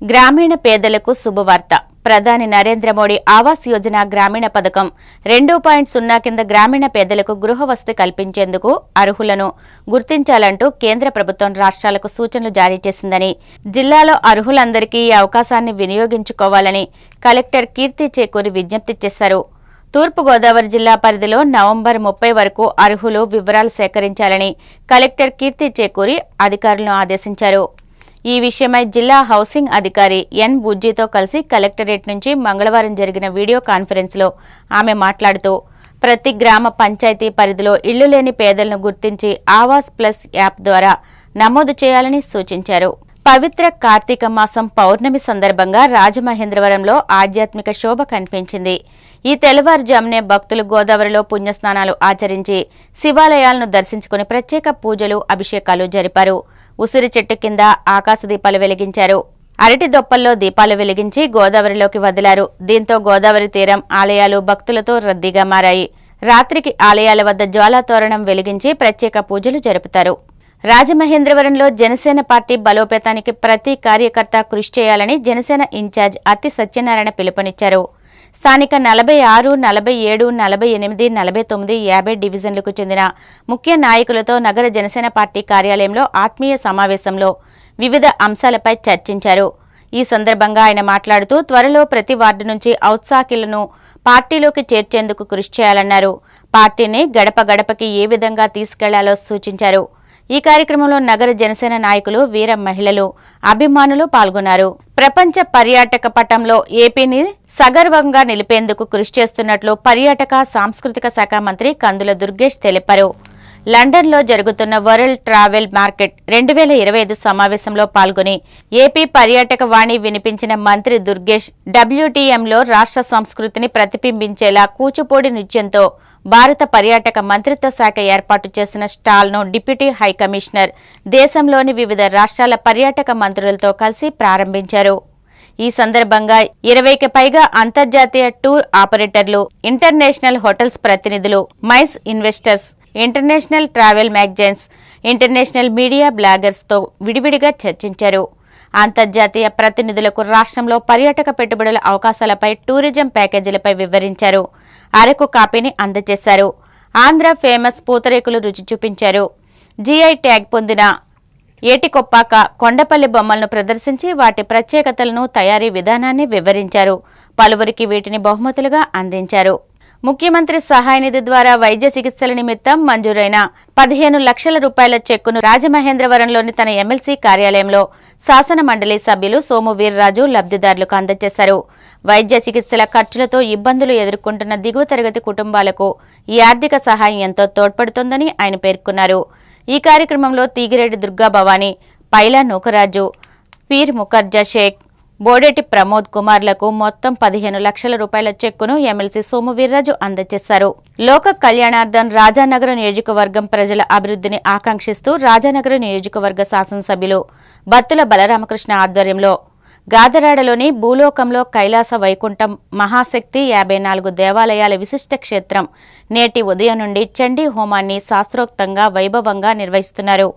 గ్రామీణ పేదలకు శుభవార్త. ప్రధాని నరేంద్ర మోడీ ఆవాస్ యోజన గ్రామీణ పథకం 2.0 కింద గ్రామీణ పేదలకు గృహవసతి కల్పించేందుకు అర్హులను గుర్తించాలంటూ కేంద్ర ప్రభుత్వం రాష్ట్రాలకు సూచనలు జారీ చేసిందని, జిల్లాలో అర్హులందరికీ ఈ అవకాశాన్ని వినియోగించుకోవాలని కలెక్టర్ కీర్తి చేకూరి విజ్ఞప్తి చేశారు. తూర్పుగోదావరి జిల్లా పరిధిలో నవంబర్ 30 వరకు అర్హులు వివరాలు సేకరించాలని కలెక్టర్ కీర్తి చేకూరి అధికారులను ఆదేశించారు. ఈ విషయమై జిల్లా హౌసింగ్ అధికారి ఎన్ బుజ్జితో కలిసి కలెక్టరేట్ నుంచి మంగళవారం జరిగిన వీడియో కాన్ఫరెన్స్లో ఆమె మాట్లాడుతూ, ప్రతి గ్రామ పంచాయతీ పరిధిలో ఇళ్లు లేని పేదలను గుర్తించి ఆవాస్ ప్లస్ యాప్ ద్వారా నమోదు చేయాలని సూచించారు. పవిత్ర కార్తీక మాసం పౌర్ణమి సందర్భంగా రాజమహేంద్రవరంలో ఆధ్యాత్మిక శోభ కనిపించింది. ఈ తెల్లవారుజామునే భక్తులు గోదావరిలో పుణ్యస్నానాలు ఆచరించి శివాలయాలను దర్శించుకుని ప్రత్యేక పూజలు, అభిషేకాలు జరిపారు. ఉసిరి చెట్టు కింద ఆకాశ దీపాలు వెలిగించారు. అరటి దొప్పల్లో దీపాలు వెలిగించి గోదావరిలోకి వదిలారు. దీంతో గోదావరి తీరం, ఆలయాలు భక్తులతో రద్దీగా మారాయి. రాత్రికి ఆలయాల వద్ద జ్వాలాతోరణం వెలిగించి ప్రత్యేక పూజలు జరుపుతారు. రాజమహేంద్రవరంలో జనసేన పార్టీ బలోపేతానికి ప్రతి కార్యకర్త కృషి చేయాలని జనసేన ఇన్ఛార్జ్ అత్తి సత్యనారాయణ పిలుపునిచ్చారు. స్థానిక 46, 47, 48, 49, 50 డివిజన్లకు చెందిన ముఖ్య నాయకులతో నగర జనసేన పార్టీ కార్యాలయంలో ఆత్మీయ సమావేశంలో వివిధ అంశాలపై చర్చించారు. ఈ సందర్భంగా ఆయన మాట్లాడుతూ, త్వరలో ప్రతి వార్డు నుంచి ఔత్సాహికులను పార్టీలోకి చేర్చేందుకు కృషి చేయాలన్నారు. పార్టీని గడప గడపకి ఏ విధంగా తీసుకెళ్లాలో సూచించారు. ఈ కార్యక్రమంలో నగర జనసేన నాయకులు, వీర మహిళలు, అభిమానులు పాల్గొన్నారు. ప్రపంచ పర్యాటక పటంలో ఏపీని సగర్వంగా నిలిపేందుకు కృషి చేస్తున్నట్లు పర్యాటక సాంస్కృతిక శాఖ మంత్రి కందుల దుర్గేష్ తెలిపారు. లండన్లో జరుగుతున్న వరల్డ్ ట్రావెల్ మార్కెట్ 2025 సమావేశంలో పాల్గొని ఏపీ పర్యాటక వాణి వినిపించిన మంత్రి దుర్గేష్, WTMలో రాష్ట్ర సంస్కృతిని ప్రతిబింబించేలా కూచిపూడి నృత్యంతో భారత పర్యాటక మంత్రిత్వ శాఖ ఏర్పాటు చేసిన స్టాల్ను డిప్యూటీ హైకమిషనర్ దేశంలోని వివిధ రాష్ట్రాల పర్యాటక మంత్రులతో కలిసి ప్రారంభించారు. ఈ సందర్భంగా 20కి పైగా అంతర్జాతీయ టూర్ ఆపరేటర్లు, ఇంటర్నేషనల్ హోటల్స్ ప్రతినిధులు, MICE investors, international travel magazines, international media బ్లాగర్స్తో విడివిడిగా చర్చించారు. అంతర్జాతీయ ప్రతినిధులకు రాష్ట్రంలో పర్యాటక పెట్టుబడుల అవకాశాలపై, టూరిజం ప్యాకేజీలపై వివరించారు. అరకు కాపీని అందజేశారు. ఆంధ్ర ఫేమస్ పూతరేకులు రుచి చూపించారు. జీఐ ట్యాగ్ పొందిన ఏటికొప్పాక, కొండపల్లి బొమ్మలను ప్రదర్శించి వాటి ప్రత్యేకతలను, తయారీ విధానాన్ని వివరించారు. పలువురికి వీటిని బహుమతులుగా అందించారు. ముఖ్యమంత్రి సహాయ నిధి ద్వారా వైద్య చికిత్సల నిమిత్తం మంజూరైన 15 లక్షల రూపాయల చెక్కును రాజమహేంద్రవరంలోని తన ఎమ్మెల్సీ కార్యాలయంలో శాసన మండలి సభ్యులు సోము వీర్రాజు లబ్ధిదారులకు అందజేశారు. వైద్య చికిత్సల ఖర్చులతో ఇబ్బందులు ఎదుర్కొంటున్న దిగువ తరగతి కుటుంబాలకు ఈ ఆర్థిక సహాయం ఎంతో తోడ్పడుతోందని ఆయన పేర్కొన్నారు. ఈ కార్యక్రమంలో తీగిరెడ్డి దుర్గా భవానీ, పైలా నూకరాజు, పీర్ ముఖర్జా షేక్, బోడేటి ప్రమోద్ కుమార్లకు మొత్తం 15 లక్షల రూపాయల చెక్కును ఎమ్మెల్సీ సోము వీర్రాజు అందజేశారు. లోక కళ్యాణార్థం రాజానగర నియోజకవర్గం ప్రజల అభివృద్ధిని ఆకాంక్షిస్తూ రాజానగర నియోజకవర్గ శాసనసభ్యులు బత్తుల బలరామకృష్ణ ఆధ్వర్యంలో గాదరాడలోని భూలోకంలో కైలాస వైకుంఠం మహాశక్తి 54 దేవాలయాల విశిష్ట క్షేత్రం నేటి ఉదయం నుండి చండీ హోమాన్ని శాస్త్రోక్తంగా వైభవంగా నిర్వహిస్తున్నారు.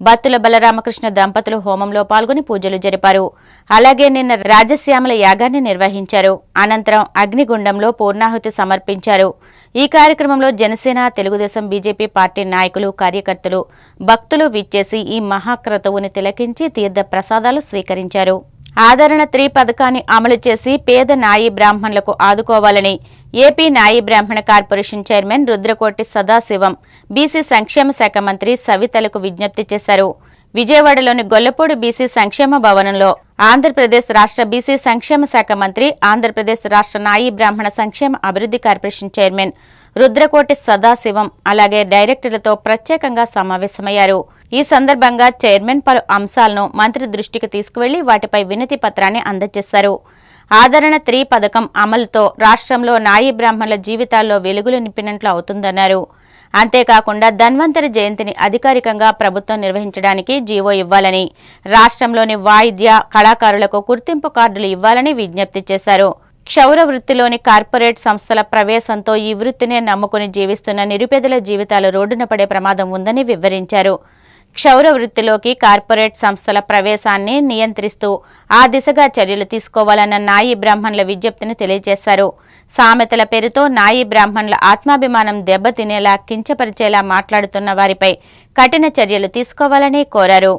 బత్తుల బలరామకృష్ణ దంపతులు హోమంలో పాల్గొని పూజలు జరిపారు. అలాగే నిన్న రాజశ్యామల యాగాన్ని నిర్వహించారు. అనంతరం అగ్నిగుండంలో పూర్ణాహుతి సమర్పించారు. ఈ కార్యక్రమంలో జనసేన, తెలుగుదేశం, బీజేపీ పార్టీ నాయకులు, కార్యకర్తలు, భక్తులు విచ్చేసి ఈ మహాక్రతువుని తిలకించి తీర్థ ప్రసాదాలు స్వీకరించారు. ఆదరణ 3 పథకాన్ని అమలు చేసి పేద నాయి బ్రాహ్మణులకు ఆదుకోవాలని ఏపీ నాయి బ్రాహ్మణ corporation chairman Rudrakoti Sadasivam BC సంక్షేమ శాఖ మంత్రి సవితలకు విజ్ఞప్తి చేశారు. విజయవాడలోని గొల్లపూడి బీసీ సంక్షేమ భవనంలో ఆంధ్రప్రదేశ్ రాష్ట్ర బీసీ సంక్షేమ శాఖ మంత్రి, ఆంధ్రప్రదేశ్ రాష్ట్ర నాయి బ్రాహ్మణ సంక్షేమ అభివృద్ధి కార్పొరేషన్ చైర్మన్ రుద్రకోటి సదాశివం అలాగే డైరెక్టర్లతో ప్రత్యేకంగా సమావేశమయ్యారు. ఈ సందర్భంగా చైర్మన్ పలు అంశాలను మంత్రి దృష్టికి తీసుకువెళ్లి వాటిపై వినతి పత్రాన్ని అందజేశారు. ఆదరణ 3 పథకం అమలుతో రాష్ట్రంలో నాయి బ్రాహ్మణుల జీవితాల్లో వెలుగులు నింపినట్లు అవుతుందన్నారు. అంతేకాకుండా ధన్వంతరి జయంతిని అధికారికంగా ప్రభుత్వం నిర్వహించడానికి జీవో ఇవ్వాలని, రాష్ట్రంలోని వాయిద్య కళాకారులకు గుర్తింపు కార్డులు ఇవ్వాలని విజ్ఞప్తి చేశారు. క్షౌర వృత్తిలోని కార్పొరేట్ సంస్థల ప్రవేశంతో ఈ వృత్తినే నమ్ముకుని జీవిస్తున్న నిరుపేదల జీవితాలు రోడ్డున పడే ప్రమాదం ఉందని వివరించారు. క్షౌర వృత్తిలోకి కార్పొరేట్ సంస్థల ప్రవేశాన్ని నియంత్రిస్తూ ఆ దిశగా చర్యలు తీసుకోవాలన్న నాయి బ్రాహ్మణుల విజ్ఞప్తిని తెలియజేశారు. సామెతల పేరుతో నాయి బ్రాహ్మణుల ఆత్మాభిమానం దెబ్బతినేలా కించపరిచేలా మాట్లాడుతున్న వారిపై కఠిన చర్యలు తీసుకోవాలని కోరారు.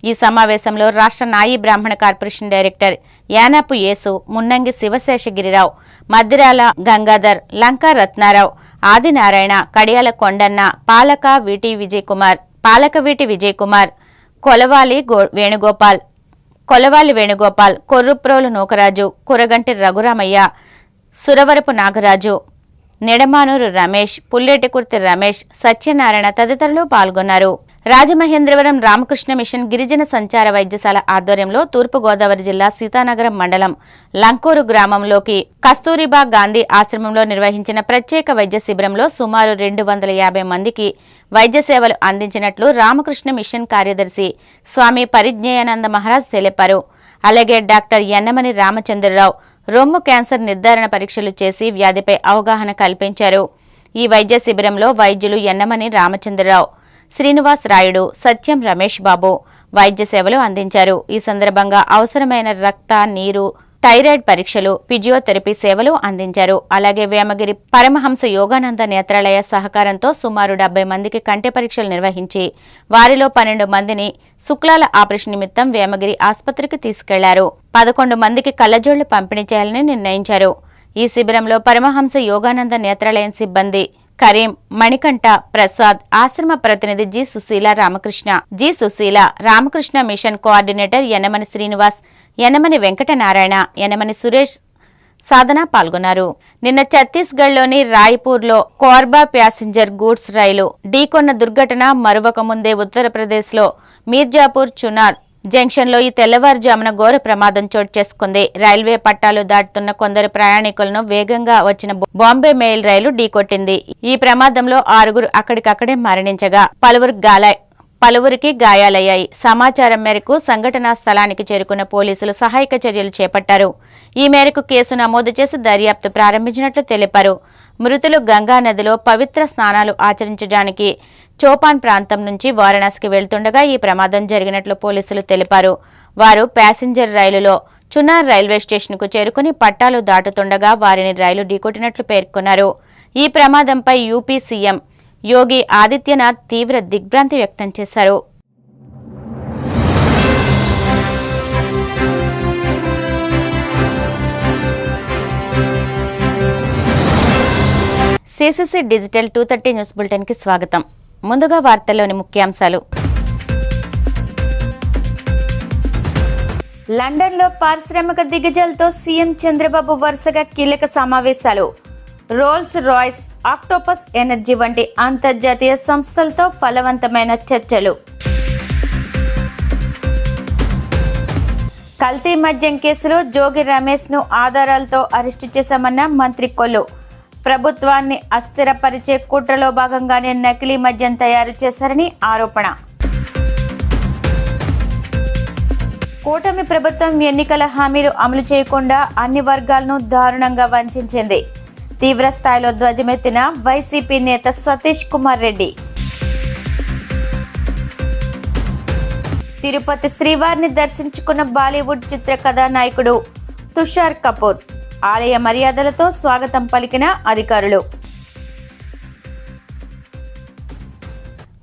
ఈ సమావేశంలో రాష్ట్ర నాయి బ్రాహ్మణ కార్పొరేషన్ డైరెక్టర్ యానాపు యేసు, మున్నంగి శివశేషగిరిరావు, మద్దిరాల గంగాధర్, లంకా రత్నారావు, ఆదినారాయణ, కడియాల కొండన్న, పాలకవీటి విజయ్ కుమార్, కొలవాలి వేణుగోపాల్, కొర్రుప్రోలు నూకరాజు, కురగంటి రఘురామయ్య, సురవరపు నాగరాజు, నెడమానూరు రమేష్, పుల్లేటికుర్తి రమేష్, సత్యనారాయణ తదితరులు పాల్గొన్నారు. రాజమహేంద్రవరం రామకృష్ణ మిషన్ గిరిజన సంచార వైద్యశాల ఆధ్వర్యంలో తూర్పుగోదావరి జిల్లా సీతానగరం మండలం లంకూరు గ్రామంలోకి కస్తూరిబా గాంధీ ఆశ్రమంలో నిర్వహించిన ప్రత్యేక వైద్య శిబిరంలో సుమారు 250 మందికి వైద్య సేవలు అందించినట్లు రామకృష్ణ మిషన్ కార్యదర్శి స్వామి పరిజ్ఞయానంద మహారాజ్ తెలిపారు. అలాగే డాక్టర్ యన్నమని రామచంద్రరావు రొమ్ము క్యాన్సర్ నిర్ధారణ పరీక్షలు చేసి వ్యాధిపై అవగాహన కల్పించారు. ఈ వైద్య శిబిరంలో వైద్యులు యన్నమని రామచంద్రరావు, శ్రీనివాస్ రాయుడు, సత్యం రమేష్ బాబు వైద్య సేవలు అందించారు. ఈ సందర్భంగా అవసరమైన రక్త, నీరు, థైరాయిడ్ పరీక్షలు, ఫిజియోథెరపీ సేవలు అందించారు. అలాగే వేమగిరి పరమహంస యోగానంద నేత్రాలయ సహకారంతో సుమారు 70 మందికి కంటి పరీక్షలు నిర్వహించి వారిలో 12 మందిని శుక్లాల ఆపరేషన్ నిమిత్తం వేమగిరి ఆసుపత్రికి తీసుకెళ్లారు. 11 మందికి కళ్లజోళ్లు పంపిణీ చేయాలని నిర్ణయించారు. ఈ శిబిరంలో పరమహంస యోగానంద నేత్రాలయం సిబ్బంది కరీం, మణికంఠ, ప్రసాద్, ఆశ్రమ ప్రతినిధి G Sushila, Ramakrishna mission coordinator Yanamani Srinivas, Yanamani Venkatanarayana, Yanamani Suresh, Sadhana పాల్గొన్నారు. నిన్న ఛత్తీస్గఢ్లోని రాయ్పూర్లో కోర్బా ప్యాసింజర్ గూడ్స్ రైలు ఢీకొన్న దుర్ఘటన మరువక ముందే ఉత్తరప్రదేశ్లో మీర్జాపూర్ చునార్ జంక్షన్లో ఈ తెల్లవారుజామున ఘోర ప్రమాదం చోటు చేసుకుంది. రైల్వే పట్టాలు దాటుతున్న కొందరు ప్రయాణికులను వేగంగా వచ్చిన బాంబే మెయిల్ రైలు ఢీకొట్టింది. ఈ ప్రమాదంలో 6 అక్కడికక్కడే మరణించగా పలువురికి గాయాలయ్యాయి. సమాచారం మేరకు సంఘటనా స్థలానికి చేరుకున్న పోలీసులు సహాయక చర్యలు చేపట్టారు. ఈ మేరకు కేసు నమోదు చేసి దర్యాప్తు ప్రారంభించినట్లు తెలిపారు. మృతులు గంగా నదిలో పవిత్ర స్నానాలు ఆచరించడానికి చోపాన్ ప్రాంతం నుంచి వారణాసికి వెళ్తుండగా ఈ ప్రమాదం జరిగినట్లు పోలీసులు తెలిపారు. వారు ప్యాసింజర్ రైలులో చునార్ రైల్వే స్టేషన్కు చేరుకుని పట్టాలు దాటుతుండగా వారిని రైలు ఢీకొట్టినట్లు పేర్కొన్నారు. ఈ ప్రమాదంపై యూపీ సీఎం యోగి ఆదిత్యనాథ్ తీవ్ర దిగ్భ్రాంతి వ్యక్తం చేశారు. సిసిసి డిజిటల్ 230 న్యూస్ బులెటిన్కి స్వాగతం. ముందుగా వార్తల్లోని ముఖ్యాంశాలు. లండన్లో పారిశ్రామిక దిగ్గజాలతో సీఎం చంద్రబాబు వరుసగా కీలక సమావేశాలు. రోల్స్ రాయ్స్, ఆక్టోపస్ ఎనర్జీ వంటి అంతర్జాతీయ సంస్థలతో ఫలవంతమైన చర్చలు. కల్తీ మద్యం కేసులో జోగి రమేష్ ను ఆధారాలతో అరెస్టు చేశామన్న మంత్రి కొల్లు. ప్రభుత్వాన్ని అస్థిరపరిచే కుట్రలో భాగంగానే నకిలీ మద్యం తయారు చేశారని ఆరోపణ. కూటమి ప్రభుత్వం ఎన్నికల హామీలు అమలు చేయకుండా అన్ని వర్గాలను దారుణంగా వంచింది. తీవ్ర స్థాయిలో ధ్వజమెత్తిన వైసీపీ నేత సతీష్ కుమార్ రెడ్డి. తిరుపతి శ్రీవారిని దర్శించుకున్న బాలీవుడ్ చిత్ర కథానాయకుడు తుషార్ కపూర్. ఆలయ మర్యాదలతో స్వాగతం పలికిన అధికారులు.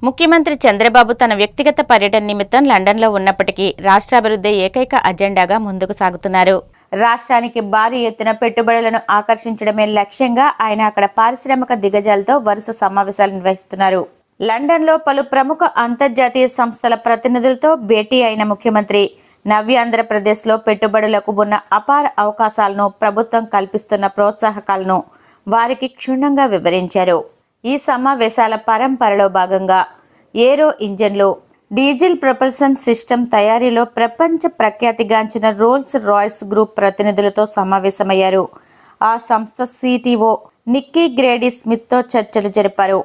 ముఖ్యమంత్రి చంద్రబాబు తన వ్యక్తిగత పర్యటన నిమిత్తం లండన్లో ఉన్నప్పటికీ రాష్ట్రాభివృద్ధి ఏకైక అజెండాగా ముందుకు సాగుతున్నారు. రాష్ట్రానికి భారీ ఎత్తున పెట్టుబడులను ఆకర్షించడమే లక్ష్యంగా ఆయన అక్కడ పారిశ్రామిక దిగ్గజాలతో వరుస సమావేశాలు నిర్వహిస్తున్నారు. లండన్లో పలు ప్రముఖ అంతర్జాతీయ సంస్థల ప్రతినిధులతో భేటీ అయిన ముఖ్యమంత్రి నవ్యాంధ్రప్రదేశ్లో పెట్టుబడులకు ఉన్న అపార అవకాశాలను, ప్రభుత్వం కల్పిస్తున్న ప్రోత్సాహకాలను వారికి క్షుణ్ణంగా వివరించారు. ఈ సమావేశాల పరంపరలో భాగంగా ఏరో ఇంజన్లు, డీజిల్ ప్రొపల్షన్ సిస్టమ్ తయారీలో ప్రపంచ ప్రఖ్యాతిగాంచిన రోల్స్ రాయ్స్ గ్రూప్ ప్రతినిధులతో సమావేశమయ్యారు. ఆ సంస్థ సిటిఓ నిక్కీ గ్రేడీ స్మిత్తో చర్చలు జరిపారు.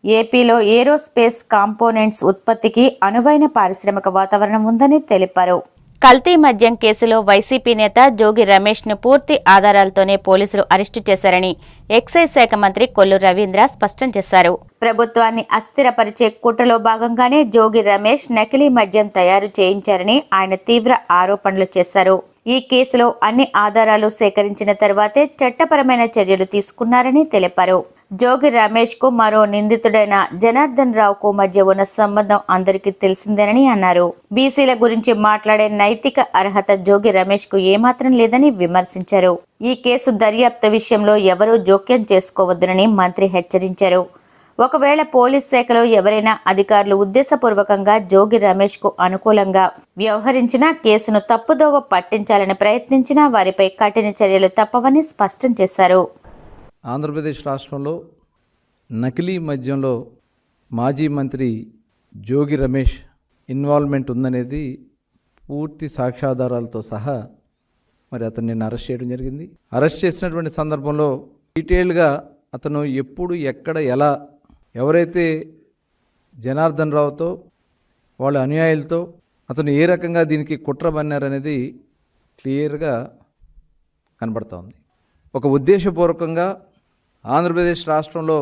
ఏపీలో ఏరోస్పేస్ కాంపోనెంట్స్ ఉత్పత్తికి అనువైన పారిశ్రామిక వాతావరణం ఉందని తెలిపారు. కల్తీ మద్యం కేసులో వైసీపీ నేత జోగి రమేష్ ను పూర్తి ఆధారాలతోనే పోలీసులు అరెస్టు చేశారని ఎక్సైజ్ శాఖ మంత్రి కొల్లు రవీంద్ర స్పష్టం చేశారు. ప్రభుత్వాన్ని అస్థిరపరిచే కుట్రలో భాగంగానే జోగి రమేష్ నకిలీ మద్యం తయారు చేయించారని ఆయన తీవ్ర ఆరోపణలు చేశారు. ఈ కేసులో అన్ని ఆధారాలు సేకరించిన తర్వాతే చట్టపరమైన చర్యలు తీసుకున్నారని తెలిపారు. జోగి రమేష్ కు మరో నిందితుడైన జనార్దన్ రావుకు మధ్య ఉన్న సంబంధం అందరికీ తెలిసిందేనని అన్నారు. బీసీల గురించి మాట్లాడే నైతిక అర్హత జోగి రమేష్ కు ఏమాత్రం లేదని విమర్శించారు. ఈ కేసు దర్యాప్తు విషయంలో ఎవరూ జోక్యం చేసుకోవద్దునని మంత్రి హెచ్చరించారు. ఒకవేళ పోలీస్ శాఖలో ఎవరైనా అధికారులు ఉద్దేశపూర్వకంగా జోగి రమేష్ కు అనుకూలంగా వ్యవహరించినా, కేసును తప్పుదోవ పట్టించాలని ప్రయత్నించినా వారిపై కఠిన చర్యలు తప్పవని స్పష్టం చేశారు. ఆంధ్రప్రదేశ్ రాష్ట్రంలో నకిలీ మద్యంలో మాజీ మంత్రి జోగి రమేష్ ఇన్వాల్వ్మెంట్ ఉందనేది పూర్తి సాక్ష్యాధారాలతో సహా మరి అతన్ని అరెస్ట్ చేయడం జరిగింది. అరెస్ట్ చేసినటువంటి సందర్భంలో డీటెయిల్గా అతను ఎప్పుడు, ఎక్కడ, ఎలా, ఎవరైతే జనార్దన్ రావుతో వాళ్ళ అనుయాయులతో అతను ఏ రకంగా దీనికి కుట్ర పన్నారనేది క్లియర్గా కనబడుతూ ఉంది. ఒక ఉద్దేశపూర్వకంగా ఆంధ్రప్రదేశ్ రాష్ట్రంలో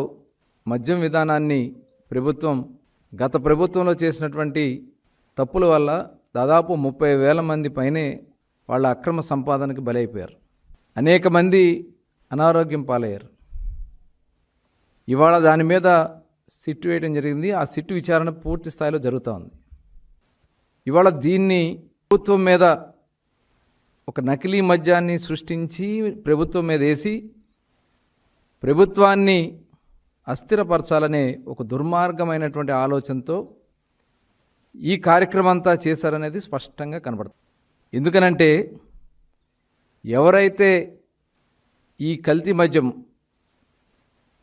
మద్యం విధానాన్ని గత ప్రభుత్వంలో చేసినటువంటి తప్పుల వల్ల దాదాపు 30,000 మంది పైనే వాళ్ళ అక్రమ సంపాదనకి బలైపోయారు. అనేక మంది అనారోగ్యం పాలయ్యారు. ఇవాళ దాని మీద సిట్ వేయడం జరిగింది. ఆ సిట్ విచారణ పూర్తి స్థాయిలో జరుగుతూ ఉంది. ఇవాళ దీన్ని ప్రభుత్వం మీద ఒక నకిలీ మద్యాన్ని సృష్టించి ప్రభుత్వం మీద వేసి ప్రభుత్వాన్ని అస్థిరపరచాలనే ఒక దుర్మార్గమైనటువంటి ఆలోచనతో ఈ కార్యక్రమం అంతా చేశారనేది స్పష్టంగా కనబడుతుంది. ఎందుకనంటే ఎవరైతే ఈ కల్తీ మద్యం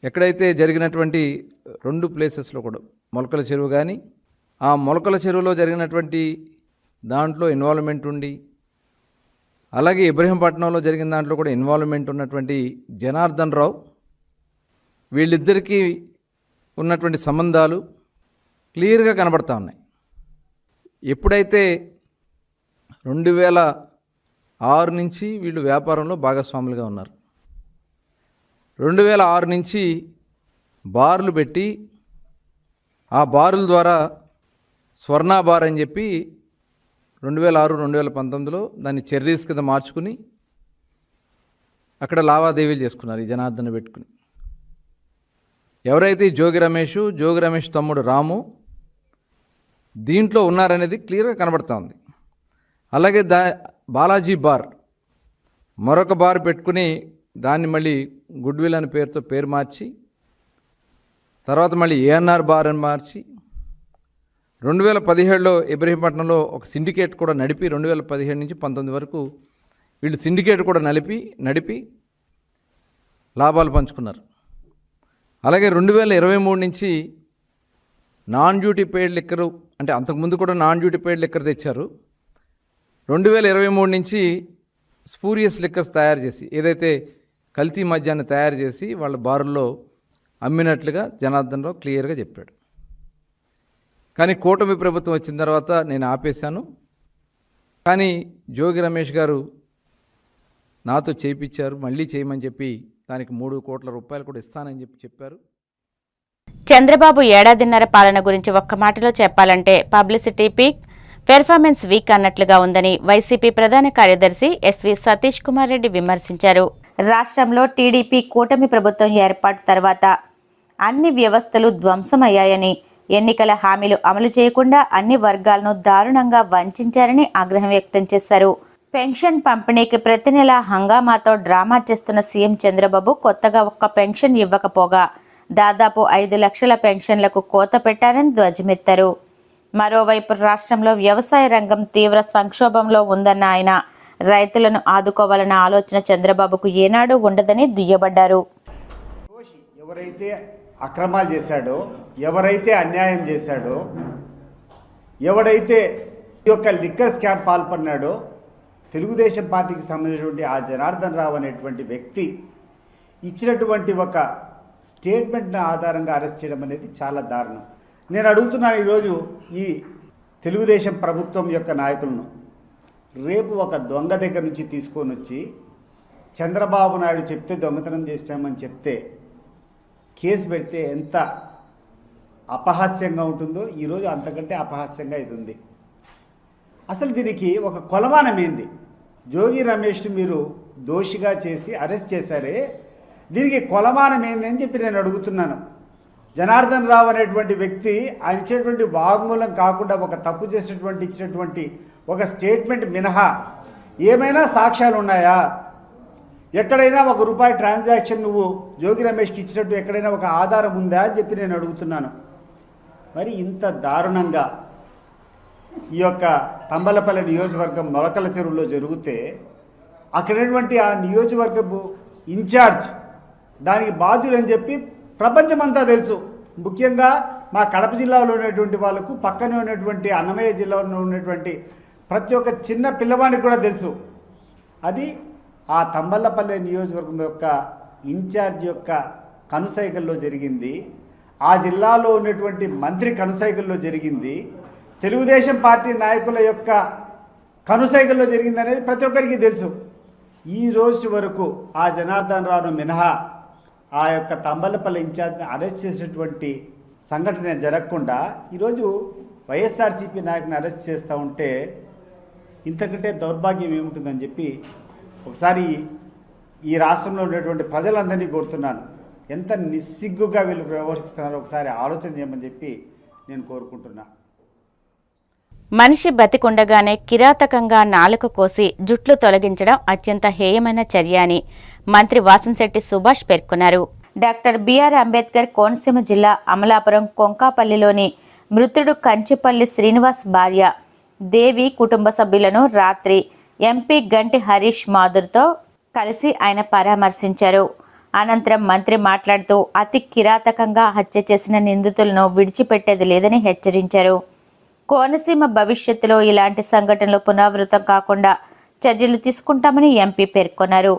ఎక్కడైతే జరిగినటువంటి 2 ప్లేసెస్లో కూడా మొలకల చెరువు కానీ, ఆ మొలకల చెరువులో జరిగినటువంటి దాంట్లో ఇన్వాల్వ్మెంట్ ఉండి, అలాగే ఇబ్రహీంపట్నంలో జరిగిన దాంట్లో కూడా ఇన్వాల్వ్మెంట్ ఉన్నటువంటి జనార్దన్ రావు, వీళ్ళిద్దరికీ ఉన్నటువంటి సంబంధాలు క్లియర్గా కనబడతా ఉన్నాయి. ఎప్పుడైతే 2006 నుంచి వీళ్ళు వ్యాపారంలో భాగస్వాములుగా ఉన్నారు. 2006 నుంచి బార్లు పెట్టి ఆ బారుల ద్వారా స్వర్ణ బార్ అని చెప్పి 2006-2019లో దాన్ని చెర్రీస్ కింద మార్చుకుని అక్కడ లావాదేవీలు చేసుకున్నారు ఈ జనార్దన్ పెట్టుకుని. ఎవరైతే జోగి రమేష్ తమ్ముడు రాము దీంట్లో ఉన్నారనేది క్లియర్గా కనబడుతూ ఉంది. అలాగే బాలాజీ బార్, మరొక బార్ పెట్టుకుని దాన్ని మళ్ళీ గుడ్విల్ అనే పేరు మార్చి, తర్వాత మళ్ళీ ఏఎన్ఆర్ బార్ అని మార్చి 2017లో ఇబ్రహీంపట్నంలో ఒక సిండికేట్ కూడా నడిపి 2017 నుంచి 19 వరకు వీళ్ళు సిండికేట్ కూడా నడిపి లాభాలు పంచుకున్నారు. అలాగే 2023 నుంచి నాన్ డ్యూటీ పెయిడ్ లిక్కరు, అంటే అంతకుముందు కూడా నాన్ డ్యూటీ పెయిడ్ లిక్కర్ తెచ్చారు. 2023 నుంచి స్పూరియస్ లిక్కర్స్ తయారు చేసి, ఏదైతే కల్తీ మద్యాన్ని తయారు చేసి వాళ్ళ బారుల్లో అమ్మినట్లుగా జనార్దన్ రావు క్లియర్గా చెప్పాడు. కానీ కూటమి ప్రభుత్వం వచ్చిన తర్వాత నేను ఆపేశాను, కానీ జోగి రమేష్ గారు నాతో చేయించారు, మళ్ళీ చేయమని చెప్పి దానికి 3 కోట్ల రూపాయలు కూడా ఇస్తానని చెప్పారు. చంద్రబాబు ఏడాదిన్నర పాలన గురించి ఒక్క మాటలో చెప్పాలంటే పబ్లిసిటీ పీక్, పెర్ఫార్మెన్స్ వీక్ అన్నట్లుగా ఉందని వైసీపీ ప్రధాన కార్యదర్శి ఎస్వి సతీష్ కుమార్ రెడ్డి విమర్శించారు. రాష్ట్రంలో టీడీపీ కూటమి ప్రభుత్వం ఏర్పాటు తర్వాత అన్ని వ్యవస్థలు ధ్వంసమయ్యాయని, ఎన్నికల హామీలు అమలు చేయకుండా అన్ని వర్గాలను దారుణంగా వంచారని ఆగ్రహం వ్యక్తం చేశారు. పెన్షన్ పంపిణీకి ప్రతి నెల హంగామాతో డ్రామా చేస్తున్న సీఎం చంద్రబాబు కొత్తగా ఒక్క పెన్షన్ ఇవ్వకపోగా దాదాపు 5 లక్షల పెన్షన్లకు కోత పెట్టారని ధ్వజమెత్తారు. మరోవైపు రాష్ట్రంలో వ్యవసాయ రంగం తీవ్ర సంక్షోభంలో ఉందన్న ఆయన రైతులను ఆదుకోవాలన్న ఆలోచన చంద్రబాబుకు ఏనాడు ఉండదని దుయ్యబడ్డారు. ఎవరైతే అక్రమాలు చేశాడో, ఎవరైతే అన్యాయం చేశాడో, ఎవడైతే ఈ యొక్క లిక్కర్ స్కామ్ పాల్పడినాడో తెలుగుదేశం పార్టీకి సంబంధించినటువంటి ఆ జనార్దన్ రావు అనేటువంటి వ్యక్తి ఇచ్చినటువంటి ఒక స్టేట్మెంట్ని ఆధారంగా అరెస్ట్ చేయడం అనేది చాలా దారుణం. నేను అడుగుతున్నాను ఈరోజు ఈ తెలుగుదేశం ప్రభుత్వం యొక్క నాయకులను, రేపు ఒక దొంగ దగ్గర నుంచి తీసుకొని వచ్చి చంద్రబాబు నాయుడు చెప్తే దొంగతనం చేస్తామని చెప్తే కేసు పెడితే ఎంత అపహాస్యంగా ఉంటుందో ఈరోజు అంతకంటే అపహాస్యంగా ఇది ఉంది. అసలు దీనికి ఒక కొలమానం ఏంది? జోగి రమేష్ని మీరు దోషిగా చేసి అరెస్ట్ చేశారే, దీనికి కొలమానం ఏంది అని చెప్పి నేను అడుగుతున్నాను. జనార్దన్ రావు అనేటువంటి వ్యక్తి ఆయన ఇచ్చేటువంటి వాగ్మూలం కాకుండా ఒక తప్పు చేసినటువంటి ఇచ్చినటువంటి ఒక స్టేట్మెంట్ మినహా ఏమైనా సాక్ష్యాలు ఉన్నాయా? ఎక్కడైనా ₹1 ట్రాన్సాక్షన్ నువ్వు జోగి రమేష్కి ఇచ్చినట్టు ఎక్కడైనా ఒక ఆధారం ఉందా అని చెప్పి నేను అడుగుతున్నాను. మరి ఇంత దారుణంగా ఈ యొక్క తంబలపల్లి నియోజకవర్గం మొలకల చెరువులో జరిగితే అక్కడటువంటి ఆ నియోజకవర్గపు ఇన్ఛార్జ్ దానికి బాధ్యులని చెప్పి ప్రపంచమంతా తెలుసు. ముఖ్యంగా మా కడప జిల్లాలో ఉన్నటువంటి వాళ్ళకు, పక్కనే ఉన్నటువంటి అన్నమయ్య జిల్లాలో ఉన్నటువంటి ప్రతి ఒక్క చిన్న పిల్లవానికి కూడా తెలుసు. అది ఆ తంబలపల్లి నియోజకవర్గం యొక్క ఇన్ఛార్జ్ యొక్క కనుసైగల్లో జరిగింది. ఆ జిల్లాలో ఉన్నటువంటి మంత్రి కనుసైగల్లో జరిగింది. తెలుగుదేశం పార్టీ నాయకుల యొక్క కనుసైగల్లో జరిగింది అనేది ప్రతి ఒక్కరికి తెలుసు. ఈ రోజు వరకు ఆ జనార్దన్ రావును మినహా ఆ యొక్క తంబలపల్లి ఇన్ఛార్జ్ని అరెస్ట్ చేసేటువంటి సంఘటన జరగకుండా ఈరోజు వైఎస్ఆర్సీపీ నాయకుని అరెస్ట్ చేస్తూ ఉంటే ఇంతకంటే దౌర్భాగ్యం ఏముంటుందని చెప్పి ఒకసారి ఈ రాష్ట్రంలో ఉన్నటువంటి ప్రజలందరినీ కోరుతున్నాను. ఎంత నిస్సిగ్గుగా వీళ్ళు వ్యవహరిస్తున్నారో ఒకసారి ఆలోచన చేయమని చెప్పి నేను కోరుకుంటున్నా. మనిషి బతికుండగానే కిరాతకంగా నాలుక కోసి జుట్లు తొలగించడం అత్యంత హేయమైన చర్య అని మంత్రి వాసంశెట్టి సుభాష్ పేర్కొన్నారు. డాక్టర్ బిఆర్ అంబేద్కర్ కోనసీమ జిల్లా అమలాపురం కొంకాపల్లిలోని మృతుడు కంచిపల్లి శ్రీనివాస్ భార్య దేవి కుటుంబ సభ్యులను రాత్రి ఎంపీ గంటి హరీష్ మాధుర్తో కలిసి ఆయన పరామర్శించారు. అనంతరం మంత్రి మాట్లాడుతూ అతి కిరాతకంగా హత్య చేసిన నిందితులను విడిచిపెట్టేది లేదని హెచ్చరించారు. కోనసీమ భవిష్యత్తులో ఇలాంటి సంఘటనలు పునరావృతం కాకుండా చర్యలు తీసుకుంటామని ఎంపీ పేర్కొన్నారు.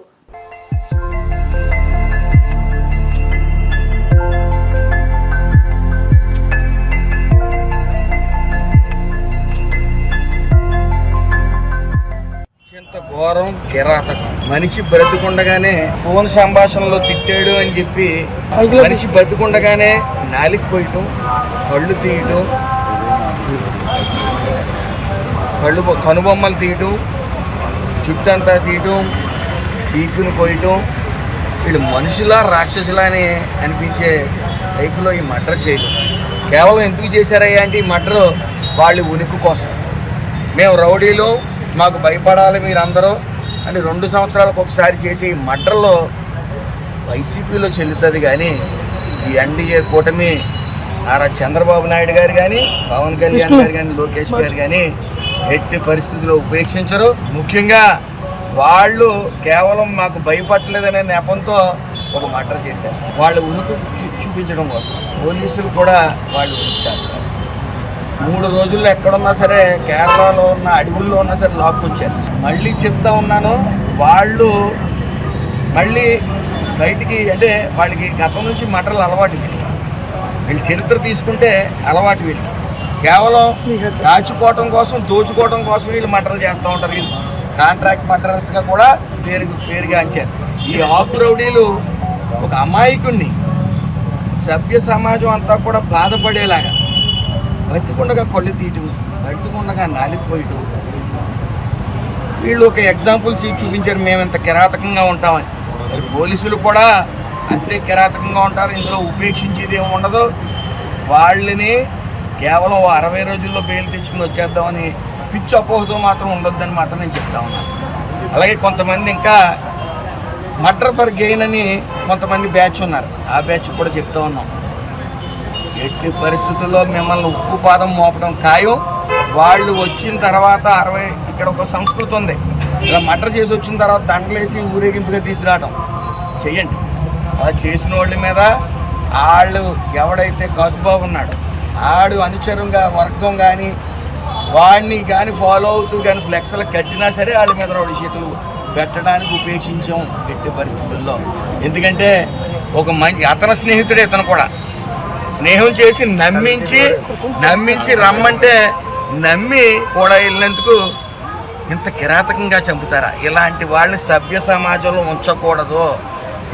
ఘోరం, కిరాతకం. మనిషి బ్రతికుండగానే ఫోన్ సంభాషణలో తిట్టాడు అని చెప్పి మనిషి బ్రతికుండగానే నాలికి పోయటం, కళ్ళు తీయటం, కనుబొమ్మలు తీయటం, చుట్టంతా తీయటం, పీకుని పోయటం, వీళ్ళు మనుషులా రాక్షసులా అని అనిపించే టైపులో ఈ మర్డర్ చేయడం. కేవలం ఎందుకు చేశారయ్యా అంటే ఈ మర్డర్ వాళ్ళ ఉనికి కోసం. మేము రౌడీలు, మాకు భయపడాలి మీరందరూ అని 2 సంవత్సరాలకు ఒకసారి చేసే ఈ మర్డర్లో వైసీపీలో చెల్లుతుంది. కానీ ఈ ఎన్డీఏ కూటమి నారా చంద్రబాబు నాయుడు గారు కానీ, పవన్ కళ్యాణ్ గారు కానీ, లోకేష్ గారు కానీ ఎట్టి పరిస్థితుల్లో ఉపేక్షించరు. ముఖ్యంగా వాళ్ళు కేవలం మాకు భయపడలేదనే నెపంతో ఒక మర్డర్ చేశారు. వాళ్ళ ఉనికి చూపించడం కోసం పోలీసులు కూడా వాళ్ళు ఉంచారు. 3 రోజుల్లో ఎక్కడున్నా సరే, కేరళలో ఉన్న అడవుల్లో ఉన్నా సరే లాక్కొచ్చారు. మళ్ళీ చెప్తా ఉన్నాను, వాళ్ళు మళ్ళీ బయటికి అంటే వాళ్ళకి గతం నుంచి మర్డర్లు అలవాటు. వీళ్ళ చరిత్ర తీసుకుంటే అలవాటు. వీళ్ళు కేవలం దాచుకోవటం కోసం, దోచుకోవడం కోసం వీళ్ళు మర్డర్లు చేస్తూ ఉంటారు. వీళ్ళు కాంట్రాక్ట్ మర్డరర్స్గా కూడా పేరుగాంచారు. ఈ ఆకు రౌడీలు ఒక అమాయకుడిని సభ్య సమాజం అంతా కూడా బాధపడేలాగా బతికుండగా కళ్ళు తీయటం, బతికుండగా నాలిపోయటం. వీళ్ళు ఒక ఎగ్జాంపుల్ చూపించారు, మేము ఇంత కిరాతకంగా ఉంటామని. మరి పోలీసులు కూడా అంతే కిరాతకంగా ఉంటారు. ఇందులో ఉపేక్షించేది ఏమి ఉండదు. వాళ్ళని కేవలం 60 రోజుల్లో బెయిల్ తెచ్చుకుని వచ్చేద్దామని పిచ్చి అపోహతో మాత్రం ఉండొద్దని మాత్రం నేను చెప్తా ఉన్నాను. అలాగే కొంతమంది ఇంకా మర్డర్ ఫర్ గెయిన్ అని కొంతమంది బ్యాచ్ ఉన్నారు. ఆ బ్యాచ్ కూడా చెప్తా ఉన్నాం, ఎట్టి పరిస్థితుల్లో మిమ్మల్ని ఉక్కు పాదం మోపడం ఖాయం. వాళ్ళు వచ్చిన తర్వాత ఇక్కడ ఒక సంస్కృతి ఉంది, ఇలా మర్డర్ చేసి వచ్చిన తర్వాత దండలేసి ఊరేగింపుగా తీసుకురావడం చెయ్యండి. అలా చేసిన వాళ్ళ మీద వాళ్ళు ఎవడైతే కాసుబాబు ఉన్నాడో ఆడు అనుచరంగా వర్గం కానీ వాడిని కానీ ఫాలో అవుతూ కానీ ఫ్లెక్స్లు కట్టినా సరే వాళ్ళ మీద రౌడీ షీట్లు పెట్టడానికి ఉపేక్షించాం ఎట్టి పరిస్థితుల్లో. ఎందుకంటే ఒక అతని స్నేహితుడే ఇతను కూడా స్నేహం చేసి నమ్మించి రమ్మంటే నమ్మి కూడా వెళ్ళినందుకు ఇంత కిరాతకంగా చంపుతారా? ఇలాంటి వాళ్ళని సభ్య సమాజంలో ఉంచకూడదు.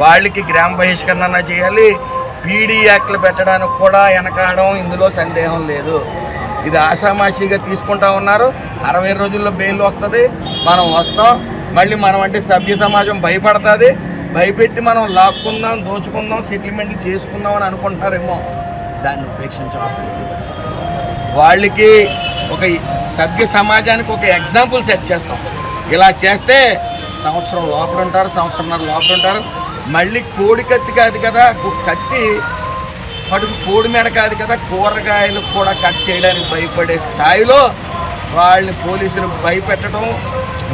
వాళ్ళకి గ్రామ బహిష్కరణ చేయాలి. పీడీ యాక్ట్లు పెట్టడానికి కూడా వెనకాడడం ఇందులో సందేహం లేదు. ఇది ఆషామాషిగా తీసుకుంటా ఉన్నారు. 60 రోజుల్లో బెయిల్ వస్తుంది, మనం వస్తాం. మళ్ళీ మనం అంటే సభ్య సమాజం భయపడుతుంది. భయపెట్టి మనం లాక్కుందాం, దోచుకుందాం, సెటిల్మెంట్లు చేసుకుందాం అని అనుకుంటున్నారేమో. దాన్ని ఉపేక్షించవలసిన పరిస్థితి. వాళ్ళకి ఒక సభ్య సమాజానికి ఒక ఎగ్జాంపుల్ సెట్ చేస్తాం. ఇలా చేస్తే సంవత్సరం లోపల ఉంటారు, సంవత్సరంన్నర లోపల ఉంటారు. మళ్ళీ కోడి కత్తి కాదు కదా, కత్తి వాటికి కోడి మెడ కాదు కదా, కూరగాయలు కూడా కట్ చేయడానికి భయపడే స్థాయిలో వాళ్ళని పోలీసులు భయపెట్టడం,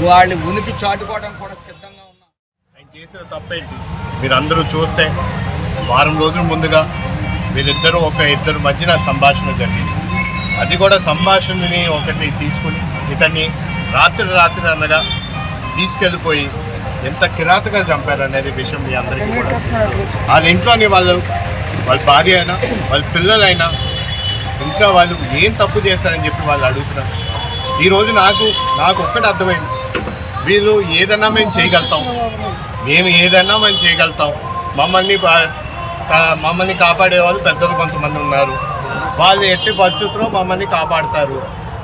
వాళ్ళని ఉనికి చాటుకోవడం కూడా సిద్ధంగా ఉన్నాం. ఆయన చేసిన తప్పేంటి మీరందరూ చూస్తే, వారం రోజుల ముందుగా వీళ్ళిద్దరూ ఇద్దరు మధ్యన సంభాషణ జరిగింది. అది కూడా సంభాషణని ఒకటి తీసుకుని ఇతన్ని రాత్రి అనగా తీసుకెళ్ళిపోయి ఎంత కిరాతగా చంపారనేది విషయం మీ అందరికీ కూడా వాళ్ళ ఇంట్లోని వాళ్ళ భార్య అయినా వాళ్ళ పిల్లలైనా ఇంకా వాళ్ళు ఏం తప్పు చేశారని చెప్పి వాళ్ళు అడుగుతున్నారు. ఈరోజు నాకు ఒక్కటి అర్థమైంది, వీళ్ళు ఏదన్నా మేము చేయగలుగుతాం, మమ్మల్ని కాపాడే వాళ్ళు పెద్దలు కొంతమంది ఉన్నారు, వాళ్ళు ఎట్టి పరిస్థితుల్లో మమ్మల్ని కాపాడుతారు,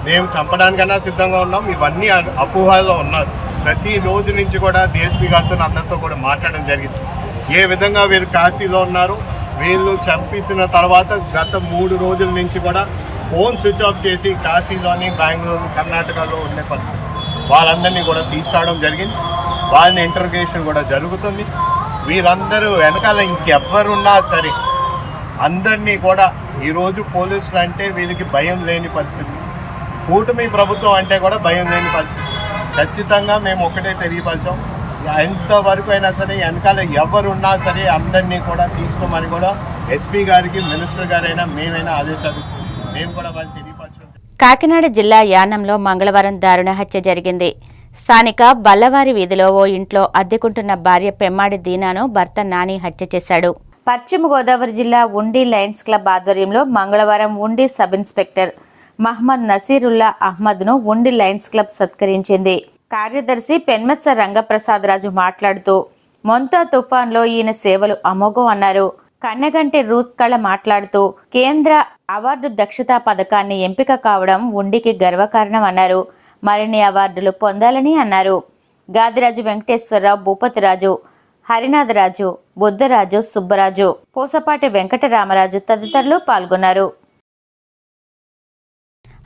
మేము చంపడానికన్నా సిద్ధంగా ఉన్నాం, ఇవన్నీ అపోహల్లో ఉన్నారు. ప్రతి రోజు నుంచి కూడా డిఎస్పీ గారితో అందరితో కూడా మాట్లాడడం జరిగింది. ఏ విధంగా వీరు కాశీలో ఉన్నారు, వీళ్ళు చంపేసిన తర్వాత గత 3 రోజుల నుంచి కూడా ఫోన్ స్విచ్ ఆఫ్ చేసి కాశీలోని, బెంగళూరు, కర్ణాటకలో ఉండే పరిస్థితి. వాళ్ళందరినీ కూడా తీసుకురావడం జరిగింది. వాళ్ళని ఇంటర్రోగేషన్ కూడా జరుగుతుంది. వీరందరూ వెనకాల ఇంకెవ్వరున్నా సరే అందరినీ కూడా ఈరోజు పోలీసులు అంటే వీళ్ళకి భయం లేని పరిస్థితి, కూటమి ప్రభుత్వం అంటే కూడా భయం లేని పరిస్థితి. ఖచ్చితంగా మేము ఒకటే తెలియపరిచాం, ఎంతవరకు అయినా సరే వెనకాల ఎవరున్నా సరే అందరినీ కూడా తీసుకోమని కూడా ఎస్పీ గారికి, మినిస్టర్ గారైనా మేమైనా ఆదేశాలు మేము కూడా వాళ్ళు తెలియపరచాం. కాకినాడ జిల్లా యానంలో మంగళవారం దారుణ హత్య జరిగింది. స్థానిక బల్లవారి వీధిలో ఓ ఇంట్లో అద్దెకుంటున్న భార్య పెమ్మాడి దీనాను భర్త నాని హత్య చేశాడు. పశ్చిమ గోదావరి జిల్లా ఉండి లయన్స్ క్లబ్ ఆధ్వర్యంలో మంగళవారం ఉండి సబ్ ఇన్స్పెక్టర్ మహ్మద్ నసీరుల్లా అహ్మద్ను ఉండి లయన్స్ క్లబ్ సత్కరించింది. కార్యదర్శి పెన్మెత్స రంగప్రసాద్ రాజు మాట్లాడుతూ మొంతా తుఫాన్లో ఈయన సేవలు అమోఘం అన్నారు. కన్నెగంటి రూత్ కళ మాట్లాడుతూ కేంద్ర అవార్డు దక్షతా పథకాన్ని ఎంపిక కావడం ఉండికి గర్వకారణం అన్నారు. మరిన్ని అవార్డులు పొందాలని అన్నారు. గాదిరాజు వెంకటేశ్వరరావు, భూపతిరాజు, హరినాథరాజు, బుద్ధరాజు, సుబ్బరాజు, పూసపాటి వెంకటరామరాజు తదితరులు పాల్గొన్నారు.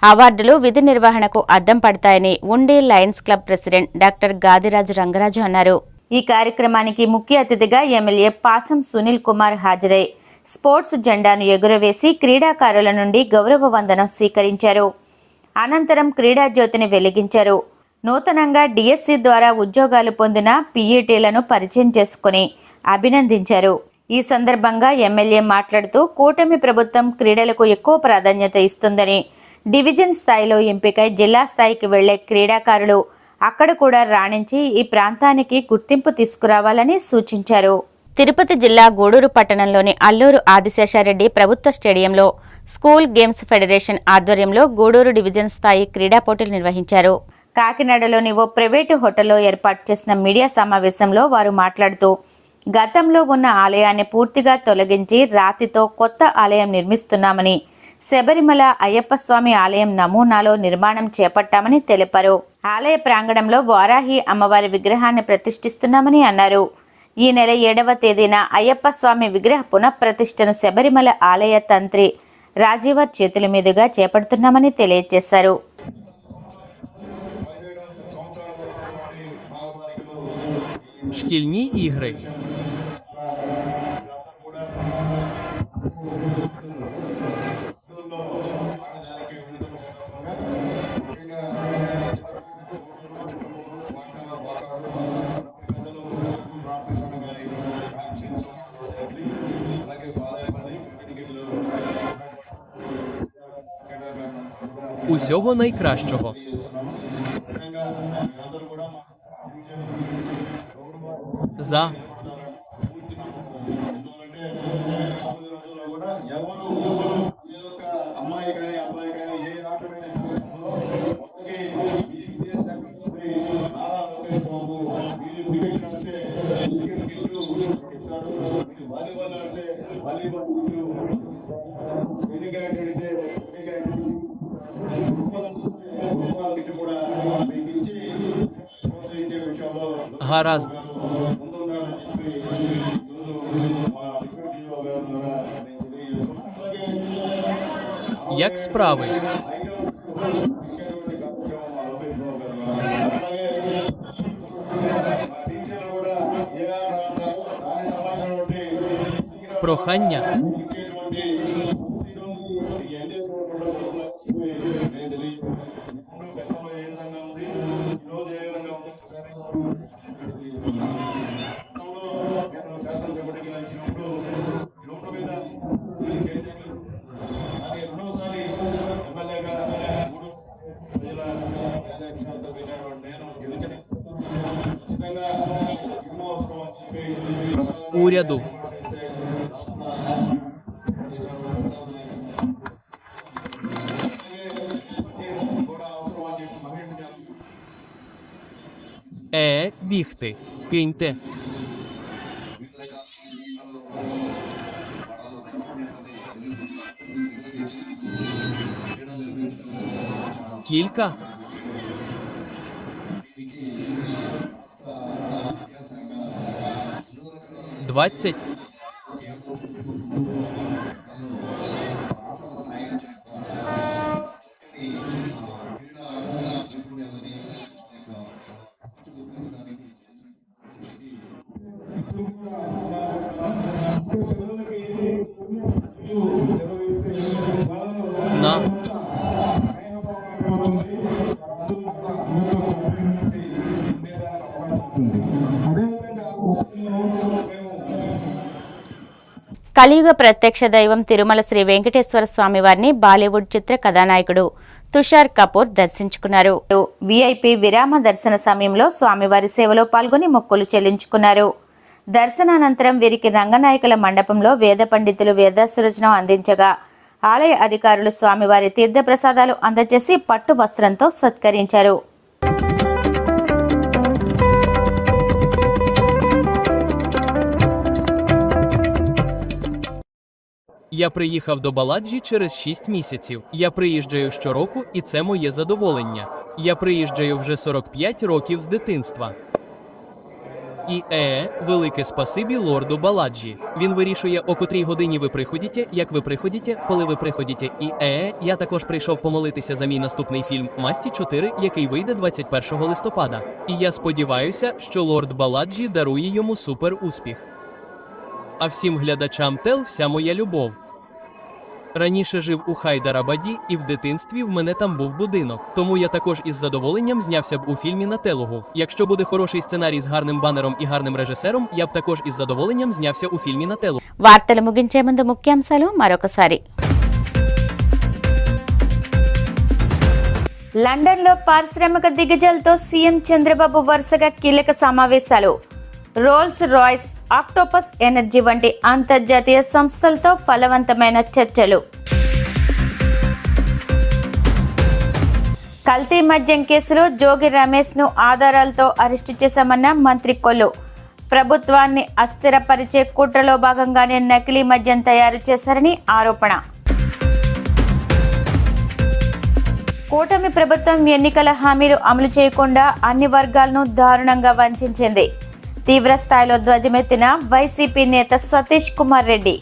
అవార్డులు విధి నిర్వహణకు అద్దం పడతాయని ఉండి Lions club president doctor Gadiraju Rangaraju అన్నారు. ఈ కార్యక్రమానికి ముఖ్య అతిథిగా ఎమ్మెల్యే పాసం సునీల్ కుమార్ హాజరై స్పోర్ట్స్ జెండాను ఎగురవేసి క్రీడాకారుల నుండి గౌరవ వందనం స్వీకరించారు. అనంతరం క్రీడా జ్యోతిని వెలిగించారు. నూతనంగా డిఎస్సి ద్వారా ఉద్యోగాలు పొందిన పీఈటీలను పరిచయం చేసుకుని అభినందించారు. ఈ సందర్భంగా ఎమ్మెల్యే మాట్లాడుతూ కూటమి ప్రభుత్వం క్రీడలకు ఎక్కువ ప్రాధాన్యత ఇస్తుందని, డివిజన్ స్థాయిలో ఎంపికై జిల్లా స్థాయికి వెళ్లే క్రీడాకారులు అక్కడ కూడా రాణించి ఈ ప్రాంతానికి గుర్తింపు తీసుకురావాలని సూచించారు. తిరుపతి జిల్లా గూడూరు పట్టణంలోని అల్లూరు ఆదిశేషారెడ్డి ప్రభుత్వ స్టేడియంలో స్కూల్ గేమ్స్ ఫెడరేషన్ ఆధ్వర్యంలో గూడూరు డివిజన్ స్థాయి క్రీడా పోటీలు నిర్వహించారు. కాకినాడలోని ఓ ప్రైవేటు హోటల్లో ఏర్పాటు చేసిన మీడియా సమావేశంలో వారు మాట్లాడుతూ గతంలో ఉన్న ఆలయాన్ని పూర్తిగా తొలగించి రాతితో కొత్త ఆలయం నిర్మిస్తున్నామని, శబరిమల అయ్యప్ప స్వామి ఆలయం నమూనాలో నిర్మాణం చేపట్టామని తెలిపారు. ఆలయ ప్రాంగణంలో వారాహి అమ్మవారి విగ్రహాన్ని ప్రతిష్ఠిస్తున్నామని అన్నారు. ఈ నెల 7వ తేదీన అయ్యప్ప స్వామి విగ్రహ పునఃప్రతిష్ఠను శబరిమల ఆలయ తంత్రి రాజీవర్ చేతుల మీదుగా చేపడుతున్నామని తెలియజేశారు. Шкільні ігри. Усього найкращого. За. Гаразд. Як справи? Прохання? Уряду. Бігти. Киньте. Кілька? Двадцять? На. కలియుగ ప్రత్యక్ష దైవం తిరుమల శ్రీ వెంకటేశ్వర స్వామి వారిని బాలీవుడ్ చిత్ర కథానాయకుడు తుషార్ కపూర్ దర్శించుకున్నారు. వీఐపీ విరామ దర్శన సమయంలో స్వామివారి సేవలో పాల్గొని మొక్కులు చెల్లించుకున్నారు. దర్శనానంతరం వీరికి రంగనాయకుల మండపంలో వేద పండితులు వేదాశీర్వచనం అందించగా ఆలయ అధికారులు స్వామివారి తీర్థప్రసాదాలు అందజేసి పట్టు వస్త్రంతో సత్కరించారు. Я приїхав до Баладжі через 6 місяців. Я приїжджаю щороку, і це моє задоволення. Я приїжджаю вже 45 років з дитинства. І велике спасибі лорду Баладжі. Він вирішує, о котрій годині ви приходите, як ви приходите, коли ви приходите. І я також прийшов помолитися за мій наступний фільм «Масті 4», який вийде 21 листопада. І я сподіваюся, що лорд Баладжі дарує йому супер успіх. А всім глядачам ТЕЛ вся моя любов. Раніше жив у Хайдарабаді, і в дитинстві в мене там був будинок. Тому я також із задоволенням знявся б у фільмі на Телугу. Якщо буде хороший сценарій з гарним банером і гарним режисером, я б також із задоволенням знявся у фільмі на Телугу. వార్తలు ముగించే ముందు ముఖ్యాంశాలు మరొకసారి. లండన్లో పారిశ్రామిక దిగ్గజాలతో సీఎం చంద్రబాబు వరుసగా కీలక సమావేశాలు. రోల్స్ రాయ్స్, ఆక్టోపస్ ఎనర్జీ వంటి అంతర్జాతీయ సంస్థలతో ఫలవంతమైన చర్చలు. కల్తీ మద్యం కేసులో జోగి రమేష్ ను ఆధారాలతో అరెస్టు చేశామన్న మంత్రి కొల్లు. ప్రభుత్వాన్ని అస్థిరపరిచే కుట్రలో భాగంగానే నకిలీ మద్యం తయారు చేశారని ఆరోపణ. కూటమి ప్రభుత్వం ఎన్నికల హామీలు అమలు చేయకుండా అన్ని వర్గాలను దారుణంగా వంచింది. తీవ్ర స్థాయిలో ధ్వజమెత్తిన వైసీపీ నేత సతీష్ కుమార్ రెడ్డి.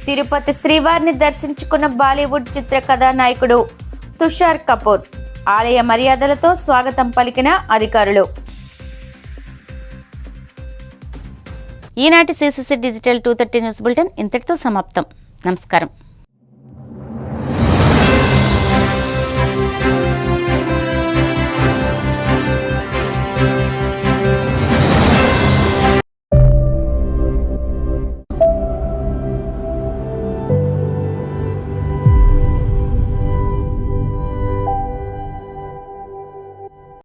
తిరుపతి శ్రీవారిని దర్శించుకున్న బాలీవుడ్ చిత్ర కథానాయకుడు తుషార్ కపూర్. ఆలయ మర్యాదలతో స్వాగతం పలికిన అధికారులు. ఈనాటి సిసిసి డిజిటల్ 230 న్యూస్ బులెటిన్ ఇంతటితో సమాప్తం. నమస్కారం.